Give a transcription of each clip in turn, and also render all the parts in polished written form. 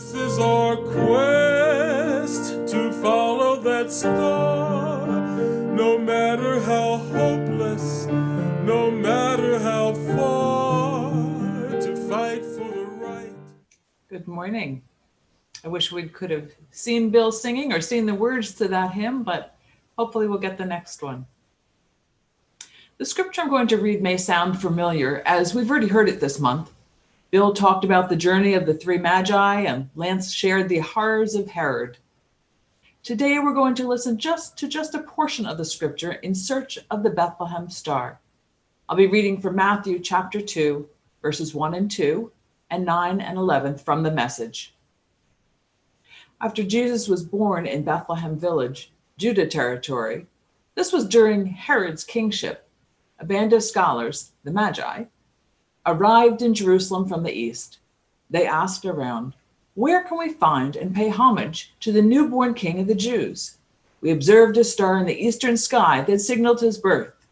This is our quest to follow that star, no matter how hopeless, no matter how far, to fight for the right. Good morning. I wish we could have seen Bill singing or seen the words to that hymn, but hopefully we'll get the next one. The scripture I'm going to read may sound familiar, as we've already heard it this month. Bill talked about the journey of the three magi, and Lance shared the horrors of Herod. Today we're going to listen to just a portion of the scripture in search of the Bethlehem star. I'll be reading from Matthew chapter 2, verses 1 and 2, and 9 and 11 from the Message. After Jesus was born in Bethlehem village, Judah territory, this was during Herod's kingship, a band of scholars, the Magi, arrived in Jerusalem from the east. They asked around, "Where can we find and pay homage to the newborn king of the Jews? We observed a star in the eastern sky that signaled his birth.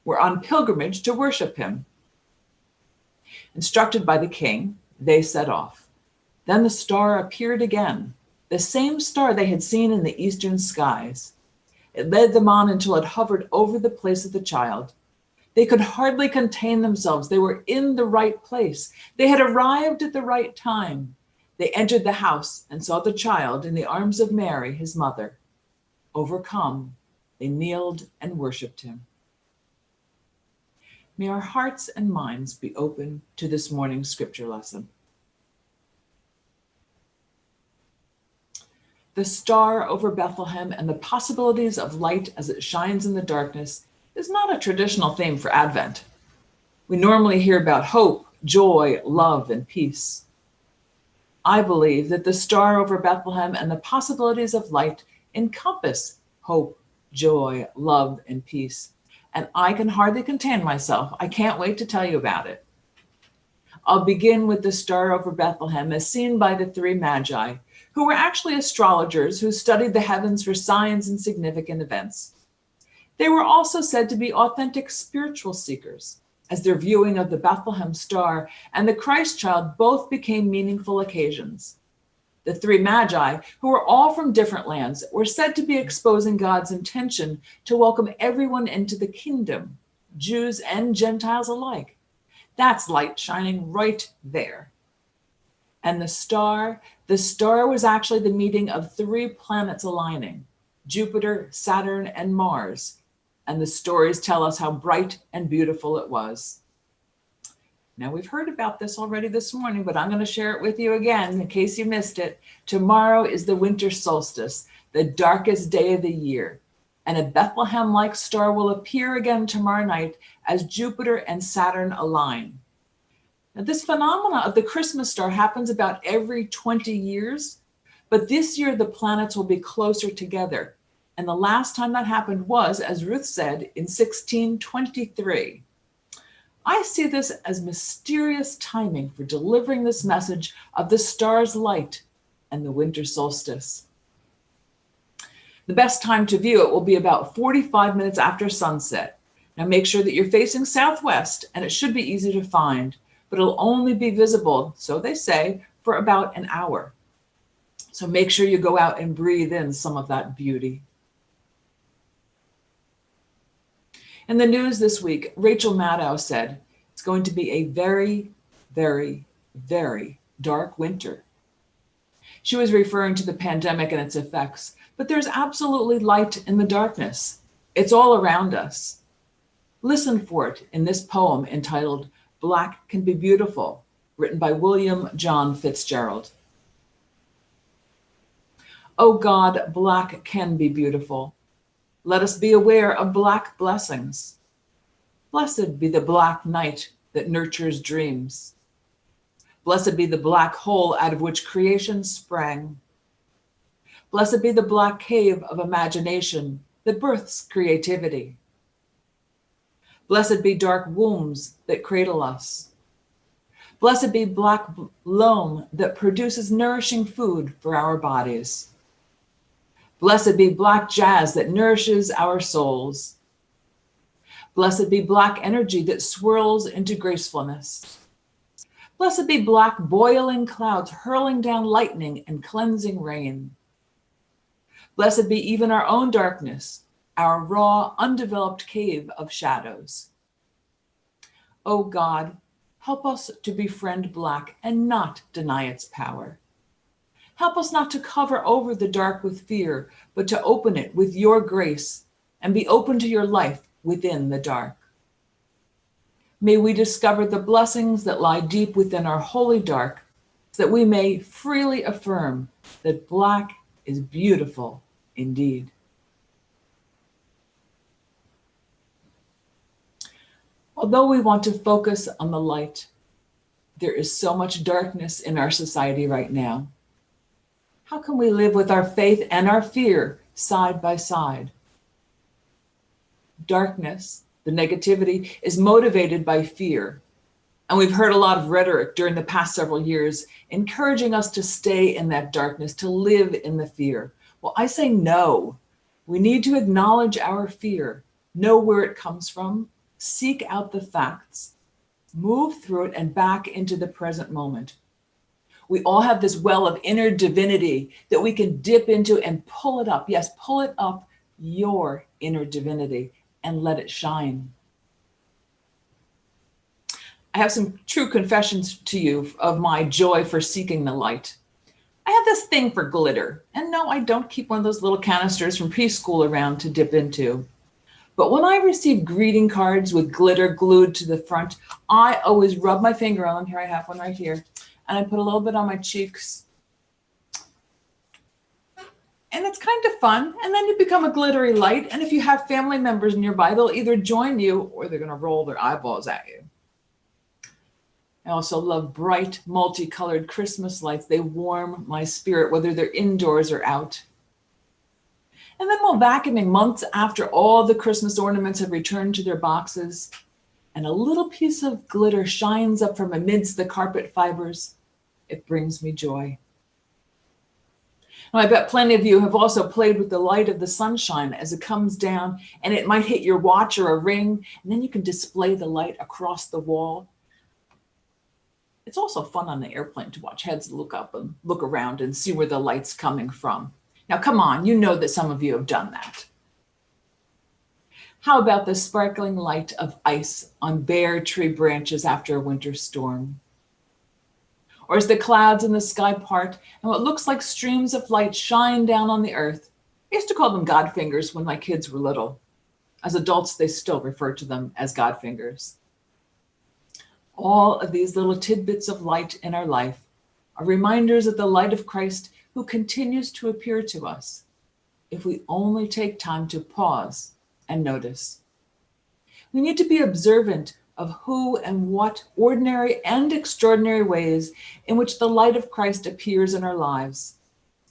We're on pilgrimage to worship him." Instructed by the king, they set off. Then the star appeared again, the same star they had seen in the eastern skies. It led them on until it hovered over the place of the child. They could hardly contain themselves. They were in the right place. They had arrived at the right time. They entered the house and saw the child in the arms of Mary, his mother. Overcome, they kneeled and worshiped him. May our hearts and minds be open to this morning's scripture lesson. The star over Bethlehem and the possibilities of light as it shines in the darkness is not a traditional theme for Advent. We normally hear about hope, joy, love, and peace. I believe that the star over Bethlehem and the possibilities of light encompass hope, joy, love, and peace. And I can hardly contain myself. I can't wait to tell you about it. I'll begin with the star over Bethlehem as seen by the three magi, who were actually astrologers who studied the heavens for signs and significant events. They were also said to be authentic spiritual seekers, as their viewing of the Bethlehem star and the Christ child both became meaningful occasions. The three magi, who were all from different lands, were said to be exposing God's intention to welcome everyone into the kingdom, Jews and Gentiles alike. That's light shining right there. And the star was actually the meeting of three planets aligning, Jupiter, Saturn, and Mars. And the stories tell us how bright and beautiful it was. Now, we've heard about this already this morning, but I'm going to share it with you again in case you missed it. Tomorrow is the winter solstice, the darkest day of the year. And a Bethlehem-like star will appear again tomorrow night as Jupiter and Saturn align. Now, this phenomena of the Christmas star happens about every 20 years, but this year the planets will be closer together. And the last time that happened was, as Ruth said, in 1623. I see this as mysterious timing for delivering this message of the star's light and the winter solstice. The best time to view it will be about 45 minutes after sunset. Now make sure that you're facing southwest, and it should be easy to find, but it'll only be visible, so they say, for about an hour. So make sure you go out and breathe in some of that beauty. In the news this week, Rachel Maddow said, it's going to be a very, very, very dark winter. She was referring to the pandemic and its effects, but there's absolutely light in the darkness. It's all around us. Listen for it in this poem entitled, Black Can Be Beautiful, written by William John Fitzgerald. Oh God, black can be beautiful. Let us be aware of black blessings. Blessed be the black night that nurtures dreams. Blessed be the black hole out of which creation sprang. Blessed be the black cave of imagination that births creativity. Blessed be dark wombs that cradle us. Blessed be black loam that produces nourishing food for our bodies. Blessed be black jazz that nourishes our souls. Blessed be black energy that swirls into gracefulness. Blessed be black boiling clouds hurling down lightning and cleansing rain. Blessed be even our own darkness, our raw, undeveloped cave of shadows. O God, help us to befriend black and not deny its power. Help us not to cover over the dark with fear, but to open it with your grace and be open to your life within the dark. May we discover the blessings that lie deep within our holy dark, so that we may freely affirm that black is beautiful indeed. Although we want to focus on the light, there is so much darkness in our society right now. How can we live with our faith and our fear side by side? Darkness, the negativity, is motivated by fear. And we've heard a lot of rhetoric during the past several years encouraging us to stay in that darkness, to live in the fear. Well, I say no. We need to acknowledge our fear, know where it comes from, seek out the facts, move through it and back into the present moment. We all have this well of inner divinity that we can dip into and pull it up. Yes, pull it up, your inner divinity, and let it shine. I have some true confessions to you of my joy for seeking the light. I have this thing for glitter. And no, I don't keep one of those little canisters from preschool around to dip into. But when I receive greeting cards with glitter glued to the front, I always rub my finger on them. Here, I have one right here. And I put a little bit on my cheeks. And it's kind of fun. And then you become a glittery light. And if you have family members nearby, they'll either join you or they're going to roll their eyeballs at you. I also love bright, multicolored Christmas lights. They warm my spirit, whether they're indoors or out. And then while vacuuming months after all the Christmas ornaments have returned to their boxes, and a little piece of glitter shines up from amidst the carpet fibers, it brings me joy. Now, I bet plenty of you have also played with the light of the sunshine as it comes down, and it might hit your watch or a ring, and then you can display the light across the wall. It's also fun on the airplane to watch heads look up and look around and see where the light's coming from. Now, come on, you know that some of you have done that. How about the sparkling light of ice on bare tree branches after a winter storm? Or as the clouds in the sky part and what looks like streams of light shine down on the earth. I used to call them God fingers when my kids were little. As adults, they still refer to them as God fingers. All of these little tidbits of light in our life are reminders of the light of Christ who continues to appear to us if we only take time to pause and notice. We need to be observant of who and what ordinary and extraordinary ways in which the light of Christ appears in our lives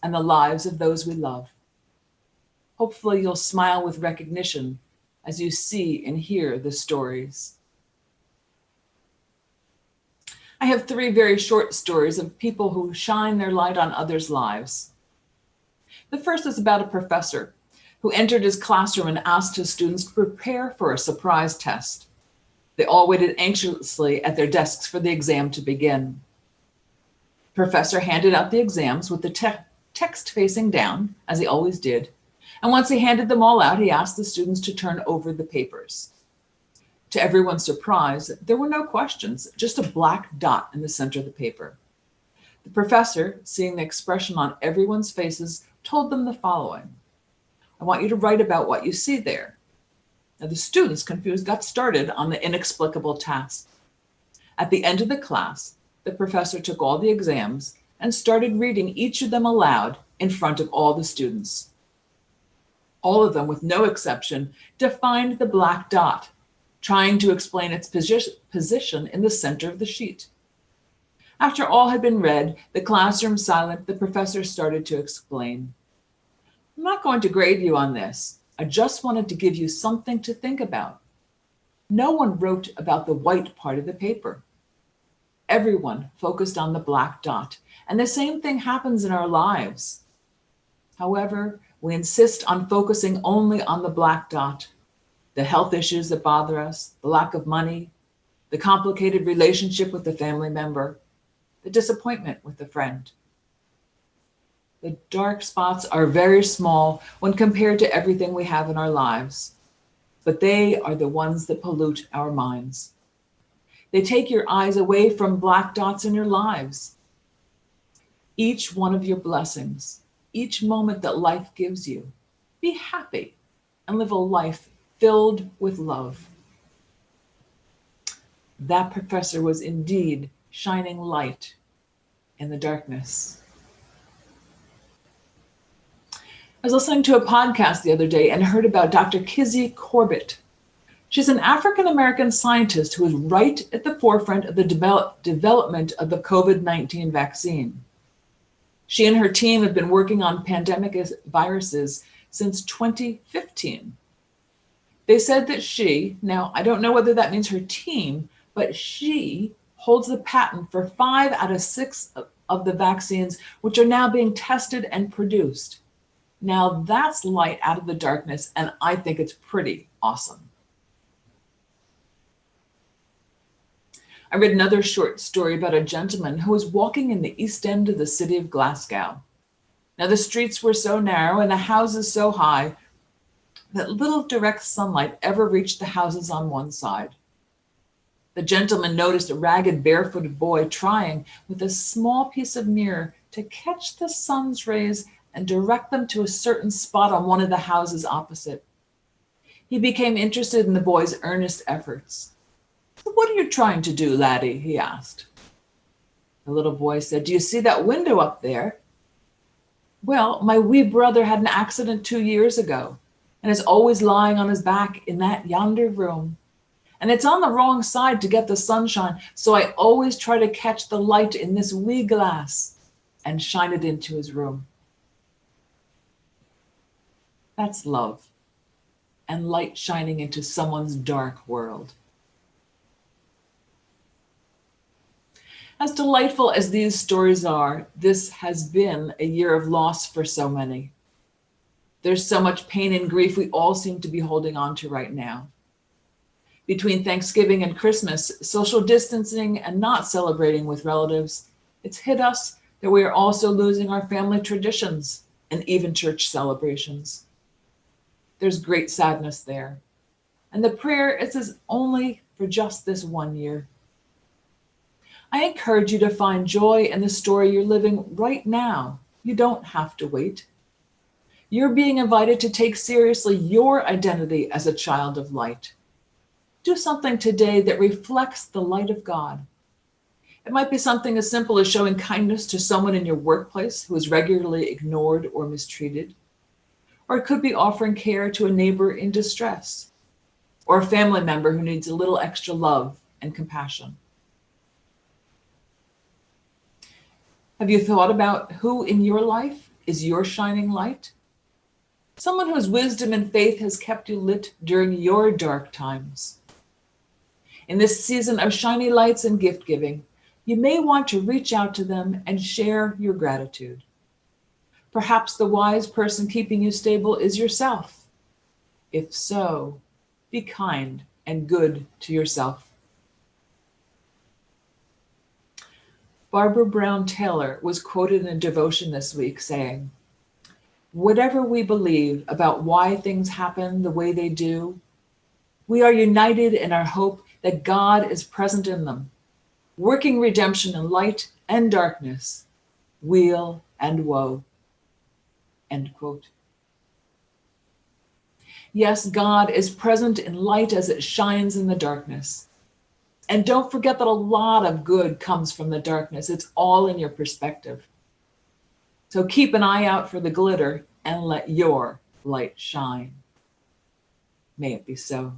and the lives of those we love. Hopefully you'll smile with recognition as you see and hear the stories. I have 3 very short stories of people who shine their light on others' lives. The first is about a professor who entered his classroom and asked his students to prepare for a surprise test. They all waited anxiously at their desks for the exam to begin. The professor handed out the exams with the text facing down, as he always did. And once he handed them all out, he asked the students to turn over the papers. To everyone's surprise, there were no questions, just a black dot in the center of the paper. The professor, seeing the expression on everyone's faces, told them the following. I want you to write about what you see there. Now, the students, confused, got started on the inexplicable task. At the end of the class, the professor took all the exams and started reading each of them aloud in front of all the students. All of them, with no exception, defined the black dot, trying to explain its position in the center of the sheet. After all had been read, the classroom silent, the professor started to explain. I'm not going to grade you on this. I just wanted to give you something to think about. No one wrote about the white part of the paper. Everyone focused on the black dot, and the same thing happens in our lives. However, we insist on focusing only on the black dot. The health issues that bother us, the lack of money, the complicated relationship with the family member, the disappointment with the friend. The dark spots are very small when compared to everything we have in our lives, but they are the ones that pollute our minds. They take your eyes away from black dots in your lives. Each one of your blessings, each moment that life gives you, be happy and live a life filled with love. That professor was indeed shining light in the darkness. I was listening to a podcast the other day and heard about Dr. Kizzy Corbett. She's an African-American scientist who is right at the forefront of the development of the COVID-19 vaccine. She and her team have been working on pandemic viruses since 2015. They said that she, now I don't know whether that means her team, but she holds the patent for 5 out of 6 of the vaccines, which are now being tested and produced. Now that's light out of the darkness, and I think it's pretty awesome. I read another short story about a gentleman who was walking in the east end of the city of Glasgow. Now the streets were so narrow and the houses so high that little direct sunlight ever reached the houses on one side. The gentleman noticed a ragged, barefooted boy trying with a small piece of mirror to catch the sun's rays and direct them to a certain spot on one of the houses opposite. He became interested in the boy's earnest efforts. "What are you trying to do, laddie?" he asked. The little boy said, "Do you see that window up there? Well, my wee brother had an accident 2 years ago and is always lying on his back in that yonder room. And it's on the wrong side to get the sunshine, so I always try to catch the light in this wee glass and shine it into his room." That's love and light shining into someone's dark world. As delightful as these stories are, this has been a year of loss for so many. There's so much pain and grief we all seem to be holding on to right now. Between Thanksgiving and Christmas, social distancing and not celebrating with relatives, it's hit us that we are also losing our family traditions and even church celebrations. There's great sadness there. And the prayer is only for just this 1 year. I encourage you to find joy in the story you're living right now. You don't have to wait. You're being invited to take seriously your identity as a child of light. Do something today that reflects the light of God. It might be something as simple as showing kindness to someone in your workplace who is regularly ignored or mistreated. Or it could be offering care to a neighbor in distress, or a family member who needs a little extra love and compassion. Have you thought about who in your life is your shining light? Someone whose wisdom and faith has kept you lit during your dark times. In this season of shiny lights and gift giving, you may want to reach out to them and share your gratitude. Perhaps the wise person keeping you stable is yourself. If so, be kind and good to yourself. Barbara Brown Taylor was quoted in a devotion this week saying, "Whatever we believe about why things happen the way they do, we are united in our hope that God is present in them, working redemption in light and darkness, weal and woe." End quote. Yes, God is present in light as it shines in the darkness. And don't forget that a lot of good comes from the darkness. It's all in your perspective. So keep an eye out for the glitter and let your light shine. May it be so.